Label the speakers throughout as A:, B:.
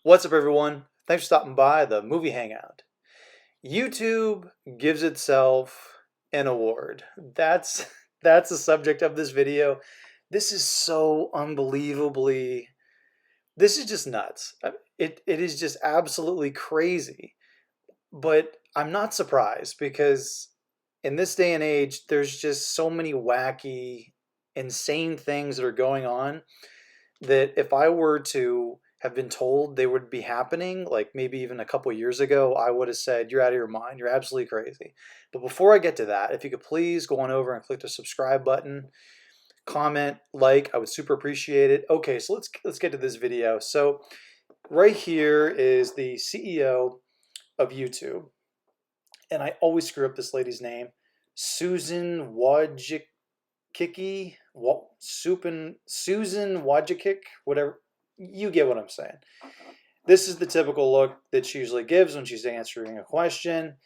A: What's up, everyone? Thanks for stopping by the movie Hangout. YouTube gives itself an award. That's the subject of this video. This is so unbelievably. This is just nuts. It is just absolutely crazy. But I'm not surprised because in this day and age, there's just so many wacky, insane things that are going on that if I were to have been told they would be happening, like maybe even a couple years ago, I would have said, "You're out of your mind. You're absolutely crazy." But before I get to that, if you could please go on over and click the subscribe button, comment, like, I would super appreciate it. Okay, so let's get to this video. So right here is the CEO of YouTube, and I always screw up this lady's name, Susan Wojcicki. Susan Wojcicki, whatever. You get what I'm saying. This is the typical look that she usually gives when she's answering a question.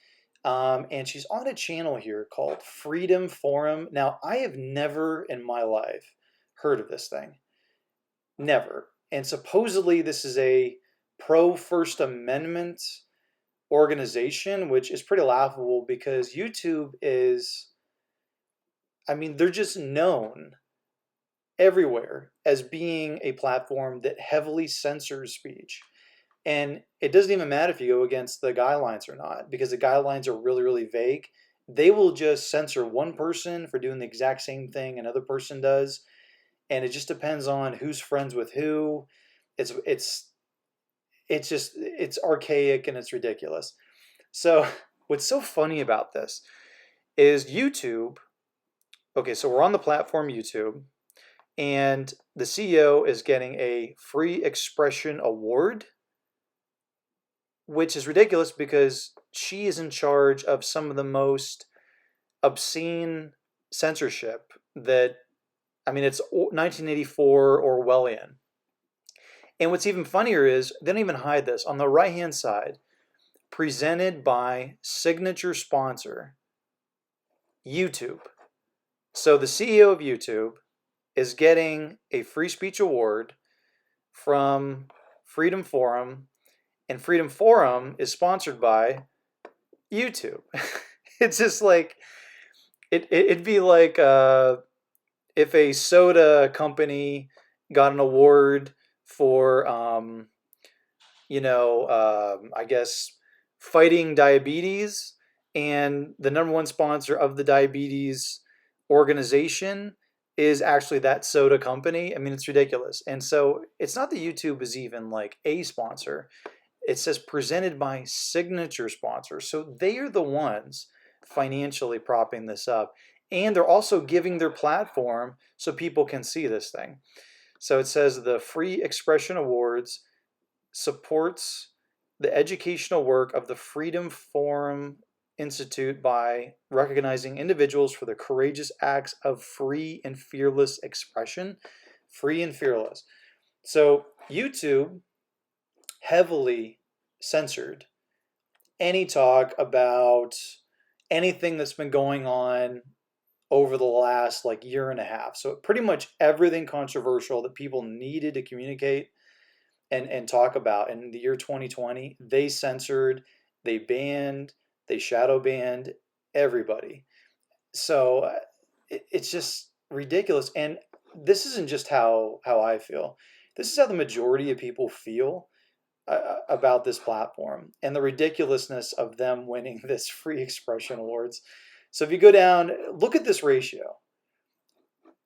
A: And she's on a channel here called Freedom Forum. Now, I have never in my life heard of this thing. Never. And supposedly, this is a pro First Amendment organization, which is pretty laughable because YouTube is, I mean, they're just known everywhere as being a platform that heavily censors speech. And it doesn't even matter if you go against the guidelines or not, because the guidelines are really, really vague. They will just censor one person for doing the exact same thing another person does, and it just depends on who's friends with who. It's it's archaic and it's ridiculous. So what's so funny about this is YouTube. Okay, so we're on the platform YouTube, and the CEO is getting a free expression award, which is ridiculous because she is in charge of some of the most obscene censorship that, I mean, it's 1984 Orwellian. And what's even funnier is they don't even hide this. On the right hand side, presented by signature sponsor, YouTube. So the CEO of YouTube is getting a free speech award from Freedom Forum, and Freedom Forum is sponsored by YouTube. It's just like it'd be like if a soda company got an award for I guess fighting diabetes, and the number one sponsor of the diabetes organization is actually that soda company. I mean, it's ridiculous. And so it's not that YouTube is even like a sponsor. It says presented by signature sponsors. So they are the ones financially propping this up. And they're also giving their platform so people can see this thing. So it says the Free Expression Awards supports the educational work of the Freedom Forum Institute by recognizing individuals for their courageous acts of free and fearless expression. Free and fearless. So YouTube heavily censored any talk about anything that's been going on over the last like year and a half. So pretty much everything controversial that people needed to communicate and talk about in the year 2020, they censored, they banned, they shadow banned everybody. So it's just ridiculous. And this isn't just how I feel. This is how the majority of people feel about this platform and the ridiculousness of them winning this free expression awards. So if you go down, look at this ratio.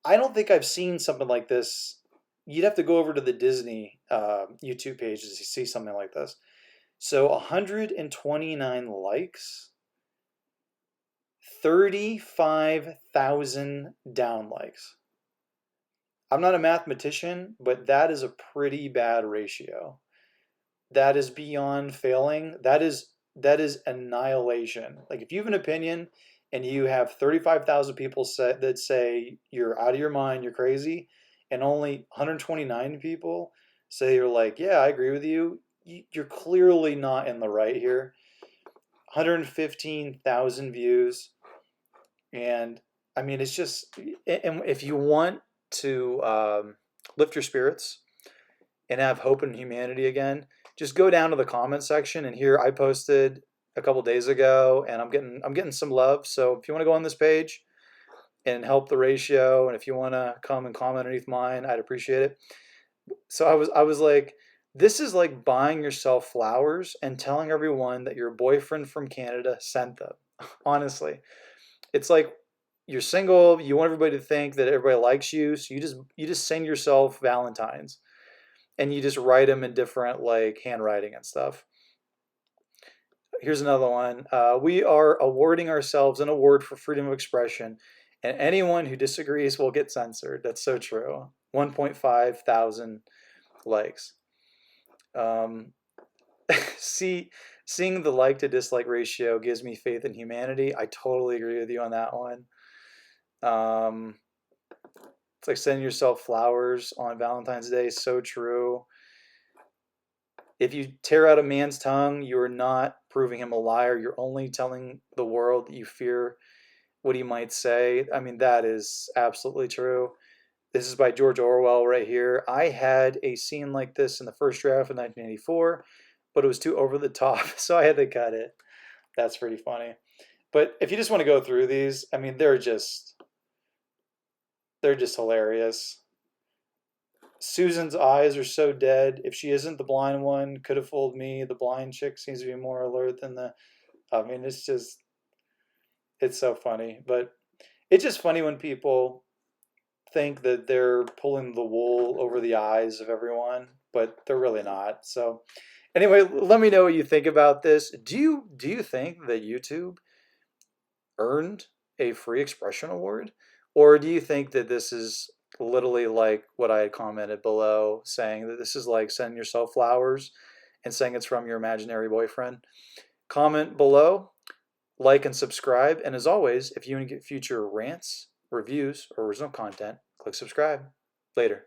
A: I don't think I've seen something like this. You'd have to go over to the Disney YouTube page to see something like this. So 129 likes, 35,000 down likes. I'm not a mathematician, but that is a pretty bad ratio. That is beyond failing. That is annihilation. Like if you have an opinion and you have 35,000 people that say you're out of your mind, you're crazy, and only 129 people say you're like, yeah, I agree with you, you're clearly not in the right here. 115,000 views. And I mean, it's just, and if you want to lift your spirits and have hope in humanity again, just go down to the comment section, and here I posted a couple days ago, and I'm getting some love. So if you want to go on this page and help the ratio, and if you want to come and comment underneath mine, I'd appreciate it. So I was like, this is like buying yourself flowers and telling everyone that your boyfriend from Canada sent them. Honestly, it's like you're single, you want everybody to think that everybody likes you, so you just send yourself Valentines, and you just write them in different like handwriting and stuff. Here's another one. We are awarding ourselves an award for freedom of expression, and anyone who disagrees will get censored. That's so true. 1.5 thousand likes. Um, see, seeing the like to dislike ratio gives me faith in humanity. I totally agree with you on that one. Um, it's like sending yourself flowers on Valentine's Day. So true. If you tear out a man's tongue, you are not proving him a liar. You're only telling the world that you fear what he might say. I mean, that is absolutely true. This is by George Orwell right here. I had a scene like this in the first draft of 1984, but it was too over the top, so I had to cut it. That's pretty funny. But if you just want to go through these, I mean, they're just hilarious. Susan's eyes are so dead. If she isn't the blind one, could have fooled me. The blind chick seems to be more alert than the. I mean, it's so funny. But it's just funny when people think that they're pulling the wool over the eyes of everyone, but they're really not. So, anyway, let me know what you think about this. Do you think that YouTube earned a free expression award, or do you think that this is literally like what I had commented below, saying that this is like sending yourself flowers and saying it's from your imaginary boyfriend? Comment below, like and subscribe, and as always, if you want to get future rants, reviews, or original content, click subscribe. Later.